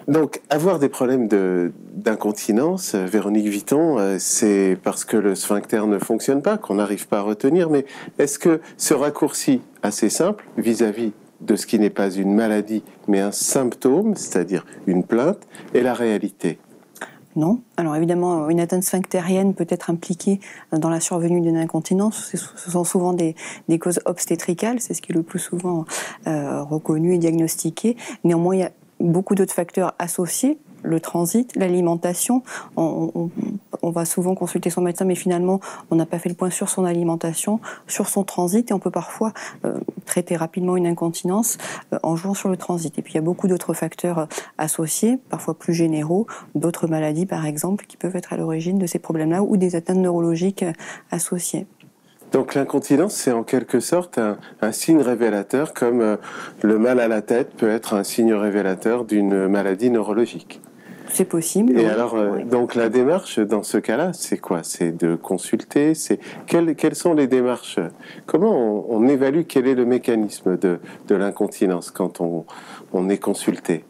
Donc, avoir des problèmes d'incontinence, Véronique Vitton, c'est parce que le sphincter ne fonctionne pas, qu'on n'arrive pas à retenir. Mais est-ce que ce raccourci assez simple vis-à-vis de ce qui n'est pas une maladie, mais un symptôme, c'est-à-dire une plainte, est la réalité? Non. Alors évidemment, une atteinte sphinctérienne peut être impliquée dans la survenue d'une incontinence. Ce sont souvent des causes obstétricales, c'est ce qui est le plus souvent reconnu et diagnostiqué. Néanmoins, il y a beaucoup d'autres facteurs associés. Le transit, l'alimentation. On va souvent consulter son médecin, mais finalement, on n'a pas fait le point sur son alimentation, sur son transit, et on peut parfois traiter rapidement une incontinence en jouant sur le transit. Et puis, il y a beaucoup d'autres facteurs associés, parfois plus généraux, d'autres maladies, par exemple, qui peuvent être à l'origine de ces problèmes-là, ou des atteintes neurologiques associées. Donc l'incontinence, c'est en quelque sorte un signe révélateur, comme le mal à la tête peut être un signe révélateur d'une maladie neurologique. C'est possible. Et oui. Alors, donc la démarche dans ce cas-là, c'est quoi? C'est de consulter. Quelles sont les démarches? Comment on évalue quel est le mécanisme de l'incontinence quand on est consulté?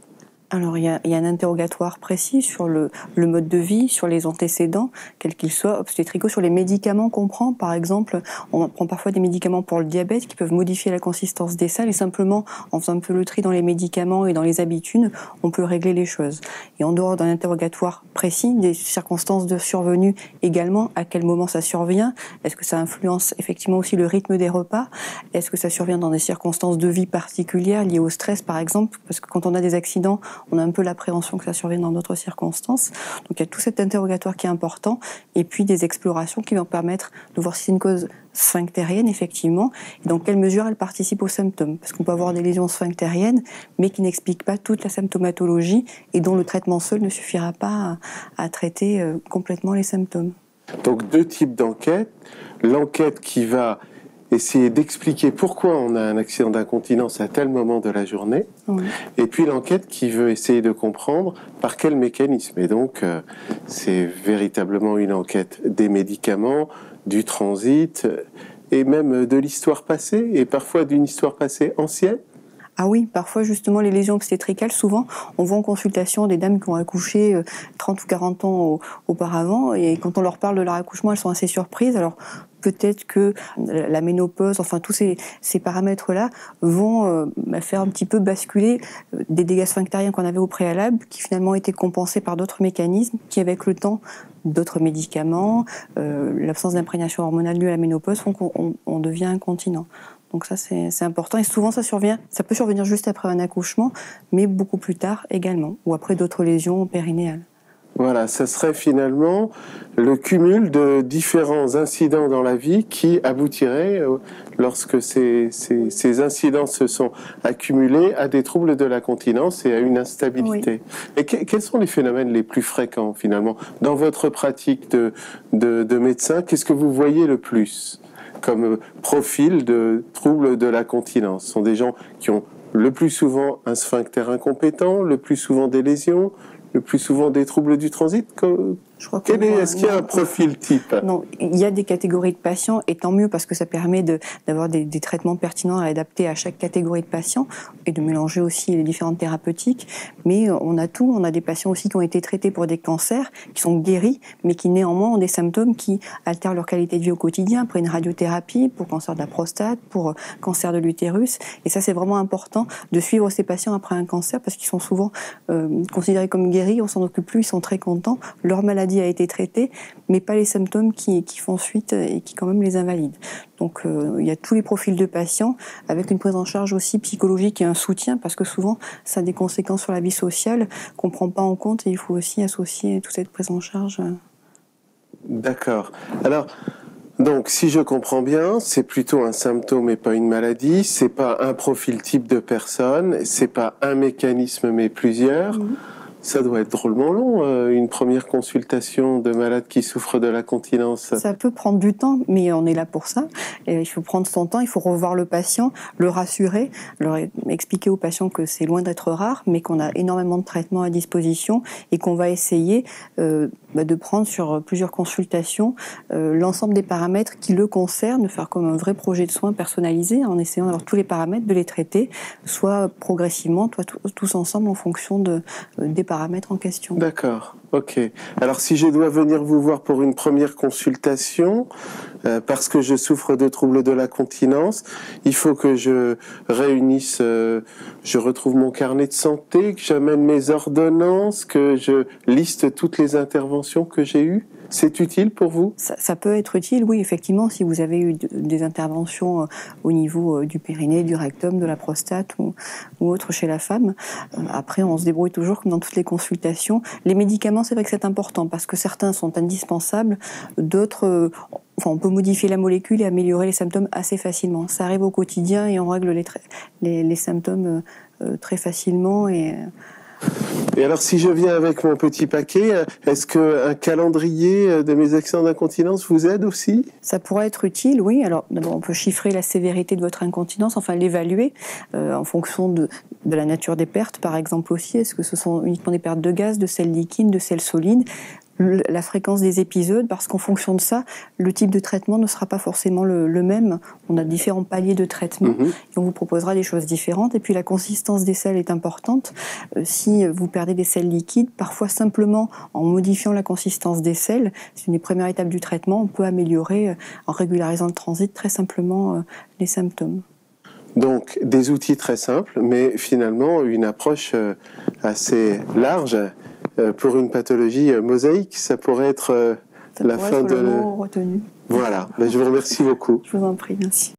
Alors, il y a un interrogatoire précis sur le mode de vie, sur les antécédents, quels qu'ils soient, obstétricaux, sur les médicaments qu'on prend. Par exemple, on prend parfois des médicaments pour le diabète qui peuvent modifier la consistance des selles, et simplement, en faisant un peu le tri dans les médicaments et dans les habitudes, on peut régler les choses. Et en dehors d'un interrogatoire précis, des circonstances de survenue également, à quel moment ça survient, est-ce que ça influence effectivement aussi le rythme des repas, est-ce que ça survient dans des circonstances de vie particulières liées au stress, par exemple, parce que quand on a des accidents, on a un peu l'appréhension que ça survienne dans d'autres circonstances. Donc il y a tout cet interrogatoire qui est important, et puis des explorations qui vont permettre de voir si c'est une cause sphinctérienne, effectivement, et dans quelle mesure elle participe aux symptômes. Parce qu'on peut avoir des lésions sphinctériennes, mais qui n'expliquent pas toute la symptomatologie, et dont le traitement seul ne suffira pas à traiter complètement les symptômes. Donc deux types d'enquêtes. L'enquête qui va essayer d'expliquer pourquoi on a un accident d'incontinence à tel moment de la journée, oui. Et puis l'enquête qui veut essayer de comprendre par quel mécanisme. Et donc, c'est véritablement une enquête des médicaments, du transit, et même de l'histoire passée, et parfois d'une histoire passée ancienne. Ah oui, parfois justement les lésions obstétricales, souvent on voit en consultation des dames qui ont accouché 30 ou 40 ans auparavant, et quand on leur parle de leur accouchement, elles sont assez surprises. Alors peut-être que la ménopause, enfin tous ces paramètres-là vont faire un petit peu basculer des dégâts sphinctériens qu'on avait au préalable, qui finalement étaient compensés par d'autres mécanismes, qui avec le temps, d'autres médicaments, l'absence d'imprégnation hormonale due à la ménopause font qu'on devient incontinent. Donc ça, c'est important. Et souvent, ça peut survenir juste après un accouchement, mais beaucoup plus tard également, ou après d'autres lésions périnéales. Voilà, ça serait finalement le cumul de différents incidents dans la vie qui aboutiraient, lorsque ces incidents se sont accumulés, à des troubles de l'incontinence et à une instabilité. Oui. Et quels sont les phénomènes les plus fréquents, finalement, dans votre pratique de médecin? Qu'est-ce que vous voyez le plus comme profil de troubles de l'incontinence? Ce sont des gens qui ont le plus souvent un sphincter incompétent, le plus souvent des lésions, le plus souvent des troubles du transit. Est-ce qu'il y a un profil type? Non, il y a des catégories de patients, et tant mieux, parce que ça permet d'avoir des traitements pertinents à adapter à chaque catégorie de patients, et de mélanger aussi les différentes thérapeutiques. Mais on a tout. On a des patients aussi qui ont été traités pour des cancers, qui sont guéris, mais qui néanmoins ont des symptômes qui altèrent leur qualité de vie au quotidien, après une radiothérapie, pour cancer de la prostate, pour cancer de l'utérus. Et ça, c'est vraiment important de suivre ces patients après un cancer, parce qu'ils sont souvent considérés comme guéris, on s'en occupe plus, ils sont très contents, leur maladie a été traitée, mais pas les symptômes qui font suite et qui quand même les invalident. Donc il y a tous les profils de patients, avec une prise en charge aussi psychologique et un soutien, parce que souvent ça a des conséquences sur la vie sociale qu'on ne prend pas en compte, et il faut aussi associer toute cette prise en charge. D'accord. Alors, donc, si je comprends bien, c'est plutôt un symptôme et pas une maladie, c'est pas un profil type de personne, c'est pas un mécanisme mais plusieurs. Mmh. Ça doit être drôlement long, une première consultation de malade qui souffre de l'incontinence. Ça peut prendre du temps, mais on est là pour ça. Et il faut prendre son temps, il faut revoir le patient, le rassurer, leur expliquer au patient que c'est loin d'être rare, mais qu'on a énormément de traitements à disposition, et qu'on va essayer de prendre sur plusieurs consultations l'ensemble des paramètres qui le concernent, de faire comme un vrai projet de soins personnalisé en essayant d'avoir tous les paramètres, de les traiter, soit progressivement, soit tous ensemble en fonction des paramètres en question. D'accord, ok. Alors si je dois venir vous voir pour une première consultation, parce que je souffre de troubles de la continence, il faut que je réunisse, je retrouve mon carnet de santé, que j'amène mes ordonnances, que je liste toutes les interventions que j'ai eues. C'est utile pour vous? Ça peut être utile, oui, effectivement, si vous avez eu des interventions au niveau du périnée, du rectum, de la prostate ou autre chez la femme. Après, on se débrouille toujours comme dans toutes les consultations. Les médicaments, c'est vrai que c'est important parce que certains sont indispensables, d'autres... on peut modifier la molécule et améliorer les symptômes assez facilement. Ça arrive au quotidien et on règle les symptômes très facilement. Et alors, si je viens avec mon petit paquet, est-ce qu'un calendrier de mes accidents d'incontinence vous aide aussi? Ça pourrait être utile, oui. Alors, d'abord, on peut chiffrer la sévérité de votre incontinence, enfin l'évaluer en fonction de la nature des pertes, par exemple aussi. Est-ce que ce sont uniquement des pertes de gaz, de sel liquide, de sel solide? La fréquence des épisodes, parce qu'en fonction de ça, le type de traitement ne sera pas forcément le même. On a différents paliers de traitement et on vous proposera des choses différentes. Et puis la consistance des sels est importante. Si vous perdez des sels liquides, parfois simplement en modifiant la consistance des sels, c'est une des premières étapes du traitement, on peut améliorer en régularisant le transit très simplement les symptômes. Donc des outils très simples, mais finalement une approche assez large. Pour une pathologie mosaïque, ça pourrait être la fin de... le mot retenu. Voilà, je vous remercie beaucoup. Je vous en prie, merci.